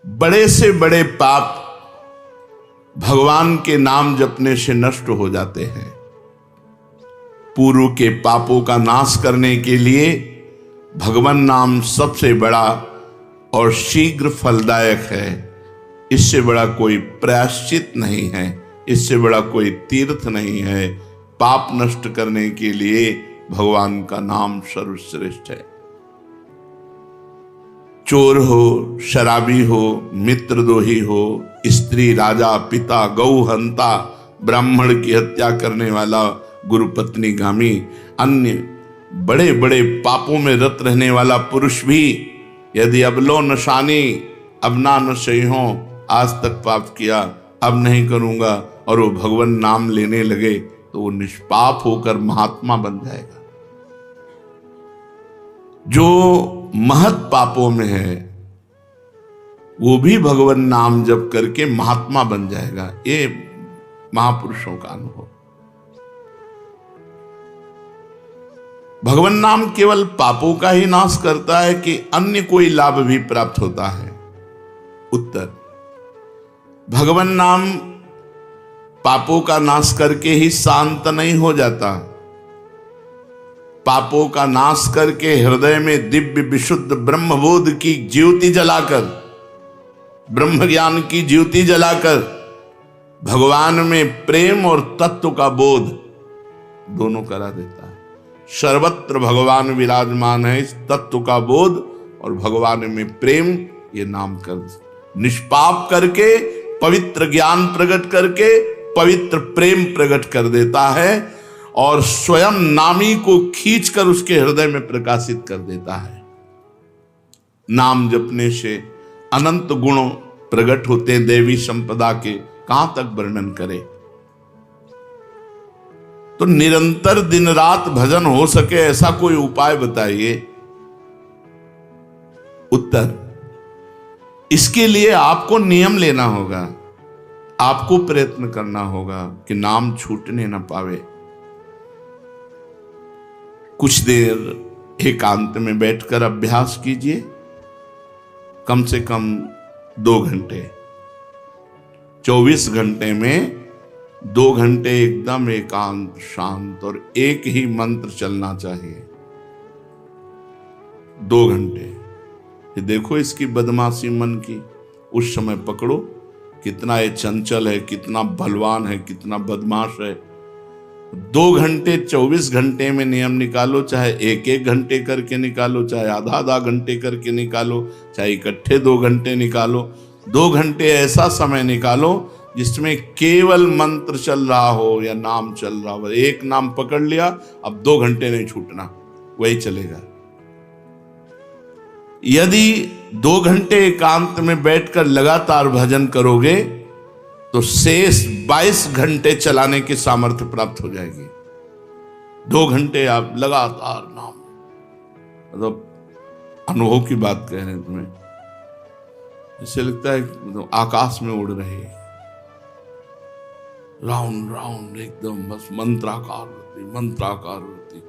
बड़े से बड़े पाप भगवान के नाम जपने से नष्ट हो जाते हैं। पूर्व के पापों का नाश करने के लिए भगवान नाम सबसे बड़ा और शीघ्र फलदायक है। इससे बड़ा कोई प्रायश्चित नहीं है, इससे बड़ा कोई तीर्थ नहीं है। पाप नष्ट करने के लिए भगवान का नाम सर्वश्रेष्ठ है। चोर हो, शराबी हो, मित्रद्रोही हो, स्त्री, राजा, पिता, गौ हंता, ब्राह्मण की हत्या करने वाला, गुरुपत्नी गामी, अन्य बड़े बड़े पापों में रत रहने वाला पुरुष भी यदि अब लो नशानी, अब ना नशे हो, आज तक पाप किया, अब नहीं करूंगा, और वो भगवान नाम लेने लगे तो वो निष्पाप होकर महात्मा बन जाएगा। जो महत पापों में है वो भी भगवान नाम जप करके महात्मा बन जाएगा। ये महापुरुषों का अनुभव। भगवान नाम केवल पापों का ही नाश करता है कि अन्य कोई लाभ भी प्राप्त होता है? उत्तर, भगवान नाम पापों का नाश करके ही शांत नहीं हो जाता। पापों का नाश करके हृदय में दिव्य विशुद्ध ब्रह्मबोध की ज्योति जलाकर, ब्रह्म ज्ञान की ज्योति जलाकर भगवान में प्रेम और तत्व का बोध दोनों करा देता है। सर्वत्र भगवान विराजमान है। इस तत्व का बोध और भगवान में प्रेम, ये नाम कर निष्पाप करके, पवित्र ज्ञान प्रकट करके पवित्र प्रेम प्रकट कर देता है और स्वयं नामी को खींचकर उसके हृदय में प्रकाशित कर देता है। नाम जपने से अनंत गुण प्रकट होते हैं देवी संपदा के, कहां तक वर्णन करें। तो निरंतर दिन रात भजन हो सके ऐसा कोई उपाय बताइए। उत्तर, इसके लिए आपको नियम लेना होगा, आपको प्रयत्न करना होगा कि नाम छूटने न पावे। कुछ देर एकांत में बैठकर अभ्यास कीजिए, कम से कम 2 घंटे। 24 घंटे में 2 घंटे एकदम एकांत शांत और एक ही मंत्र चलना चाहिए। 2 घंटे। ये देखो इसकी बदमाशी मन की, उस समय पकड़ो कितना ये चंचल है, कितना बलवान है, कितना बदमाश है। 2 घंटे 24 घंटे में नियम निकालो, चाहे 1-1 घंटे करके निकालो, चाहे आधा घंटे करके निकालो, चाहे इकट्ठे 2 घंटे निकालो। 2 घंटे ऐसा समय निकालो जिसमें केवल मंत्र चल रहा हो या नाम चल रहा हो। एक नाम पकड़ लिया, अब 2 घंटे नहीं छूटना, वही चलेगा। यदि 2 घंटे एकांत में बैठकर लगातार भजन करोगे तो शेष 22 घंटे चलाने की सामर्थ्य प्राप्त हो जाएगी। 2 घंटे आप लगातार नाम, मतलब अनुभव की बात कह रहे हैं तुम्हें, इससे लगता है तो आकाश में उड़ रहे, राउंड राउंड एकदम, बस मंत्राकार होती,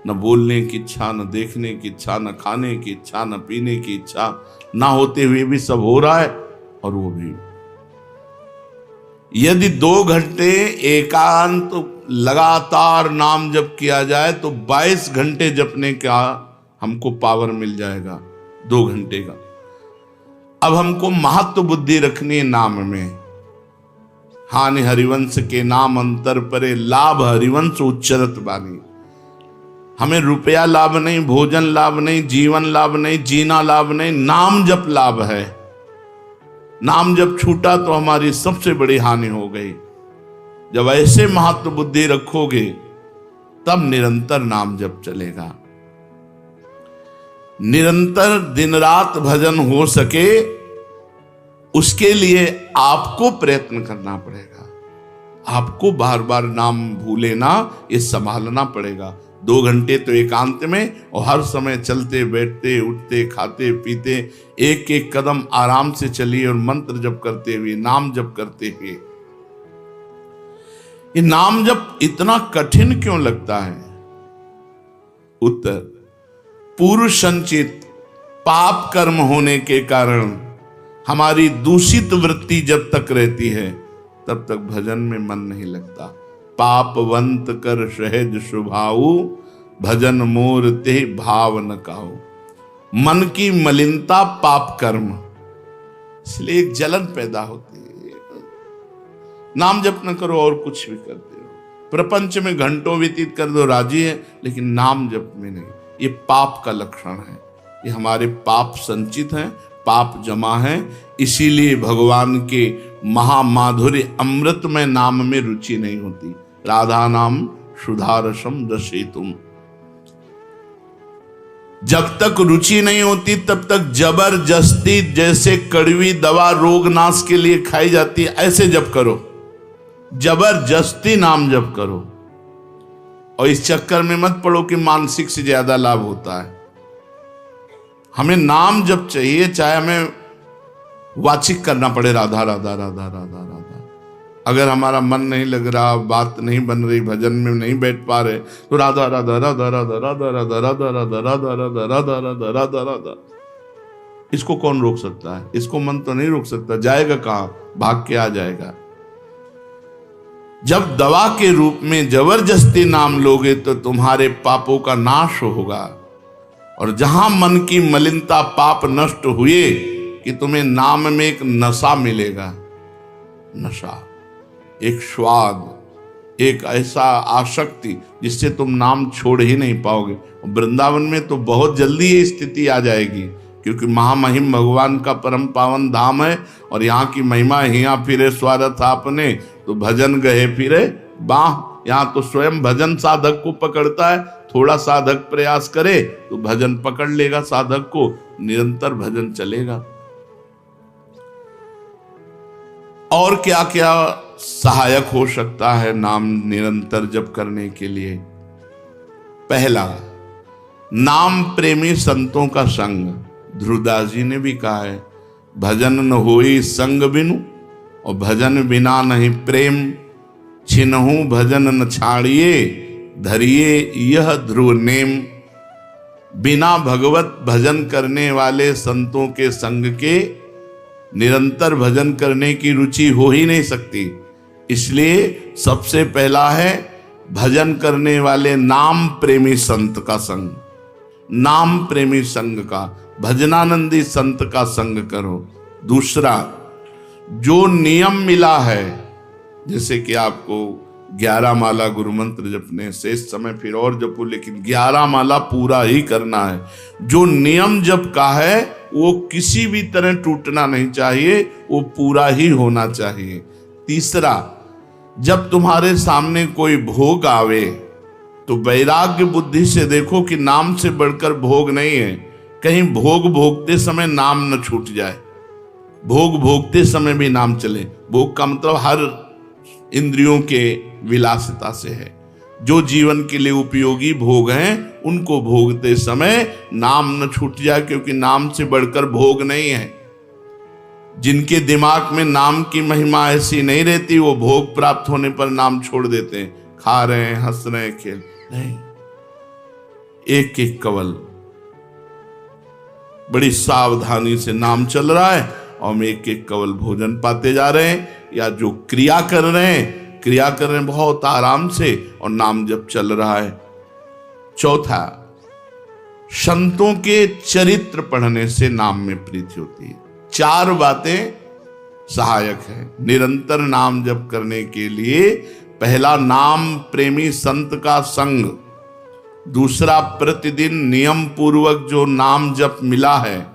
न बोलने की इच्छा, न देखने की इच्छा, न खाने की इच्छा, न पीने की इच्छा, ना होते हुए भी सब हो रहा है। और वो भी यदि 2 घंटे एकांत लगातार नाम जप किया जाए तो 22 घंटे जपने का हमको पावर मिल जाएगा 2 घंटे का। अब हमको महत्व बुद्धि रखनी है नाम में। हानि हरिवंश के नाम अंतर परे, लाभ हरिवंश उच्चरत बानी। हमें रुपया लाभ नहीं, भोजन लाभ नहीं, जीवन लाभ नहीं, जीना लाभ नहीं, नाम जप लाभ है। नाम जब छूटा तो हमारी सबसे बड़ी हानि हो गई। जब ऐसे महत्व बुद्धि रखोगे तब निरंतर नाम जप चलेगा। निरंतर दिन रात भजन हो सके उसके लिए आपको प्रयत्न करना पड़ेगा। आपको बार बार नाम भूले ना, ये संभालना पड़ेगा। 2 घंटे तो एकांत में, और हर समय चलते बैठते उठते खाते पीते एक एक कदम आराम से चलिए और मंत्र जप करते हुए, नाम जप करते हुए। ये नाम जप इतना कठिन क्यों लगता है? उत्तर, पूर्व संचित पाप कर्म होने के कारण हमारी दूषित वृत्ति जब तक रहती है तब तक भजन में मन नहीं लगता। पापवंत कर सहज स्वभाऊ, भजन मोर ते भाव न काऊ। मन की मलिनता पाप कर्म, इसलिए एक जलन पैदा होती है। नाम जप न करो और कुछ भी करते हो, प्रपंच में घंटों व्यतीत कर दो राजी है, लेकिन नाम जप में नहीं। ये पाप का लक्षण है, ये हमारे पाप संचित हैं, पाप जमा है। इसीलिए भगवान के महामाधुर्य अमृतमय नाम में रुचि नहीं होती। राधा नाम सुधारसम दशेतुम, जब तक रुचि नहीं होती तब तक जबरदस्ती, जैसे कड़वी दवा रोग नाश के लिए खाई जाती है, ऐसे जप करो, जबरदस्ती नाम जप करो। और इस चक्कर में मत पड़ो कि मानसिक से ज्यादा लाभ होता है। हमें नाम जप चाहिए, चाहे हमें वाचिक करना पड़े राधा राधा राधा राधा राधा। अगर हमारा मन नहीं लग रहा, बात नहीं बन रही, भजन में नहीं बैठ पा रहे, तो राधा राधा राधा राधा राधा राधा राधा राधा राधा राधा राधा राधा राधा राधा। इसको कौन रोक सकता है? इसको मन तो नहीं रोक सकता, जाएगा कहां? भाग के आ जाएगा। जब दवा के रूप में जबरदस्ती नाम लोगे तो तुम्हारे पापों का नाश होगा। और जहां मन की मलिनता पाप नष्ट हुए कि तुम्हें नाम में एक नशा मिलेगा, नशा, एक स्वाद, एक ऐसा आसक्ति जिससे तुम नाम छोड़ ही नहीं पाओगे। वृंदावन में तो बहुत जल्दी ये स्थिति आ जाएगी, क्योंकि महामहिम भगवान का परम पावन धाम है और यहाँ की महिमा हिया फिरे स्वार्थ आपने, तो भजन गए फिरे बाह। यहाँ तो स्वयं भजन साधक को पकड़ता है, थोड़ा साधक प्रयास करे तो भजन पकड़ लेगा साधक को, निरंतर भजन चलेगा। और क्या क्या सहायक हो सकता है नाम निरंतर जप करने के लिए? पहला, नाम प्रेमी संतों का संग। ध्रुवदास जी ने भी कहा है, भजन न होई संग बिनु, और भजन बिना नहीं प्रेम, छिनहु भजन न छाड़िए, धरिए यह ध्रुव नेम। बिना भगवत भजन करने वाले संतों के संग के निरंतर भजन करने की रुचि हो ही नहीं सकती। इसलिए सबसे पहला है भजन करने वाले नाम प्रेमी संत का संग। नाम प्रेमी संग का, भजनानंदी संत का संग करो। दूसरा, जो नियम मिला है, जैसे कि आपको 11 माला गुरु मंत्र जपने, शेष समय फिर और जपो, लेकिन 11 माला पूरा ही करना है। जो नियम जप का है वो किसी भी तरह टूटना नहीं चाहिए, वो पूरा ही होना चाहिए। तीसरा, जब तुम्हारे सामने कोई भोग आवे तो वैराग्य बुद्धि से देखो कि नाम से बढ़कर भोग नहीं है। कहीं भोग भोगते समय नाम न छूट जाए, भोग भोगते समय भी नाम चले। भोग का मतलब हर इंद्रियों के विलासिता से है। जो जीवन के लिए उपयोगी भोग हैं उनको भोगते समय नाम न छूट जाए, क्योंकि नाम से बढ़कर भोग नहीं है। जिनके दिमाग में नाम की महिमा ऐसी नहीं रहती, वो भोग प्राप्त होने पर नाम छोड़ देते हैं। खा रहे हैं, हंस रहे हैं, खेल नहीं, एक एक कवल बड़ी सावधानी से नाम चल रहा है और हम एक एक कवल भोजन पाते जा रहे हैं, या जो क्रिया कर रहे हैं बहुत आराम से और नाम जब चल रहा है। चौथा, संतों के चरित्र पढ़ने से नाम में प्रीति होती है। 4 बातें सहायक है निरंतर नाम जप करने के लिए। पहला, नाम प्रेमी संत का संग। दूसरा, प्रतिदिन नियम पूर्वक जो नाम जप मिला है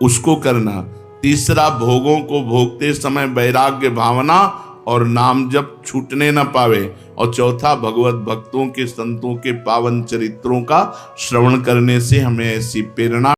उसको करना। तीसरा, भोगों को भोगते समय वैराग्य भावना और नाम जप छूटने न पावे। और चौथा, भगवत भक्तों के संतों के पावन चरित्रों का श्रवण करने से हमें ऐसी प्रेरणा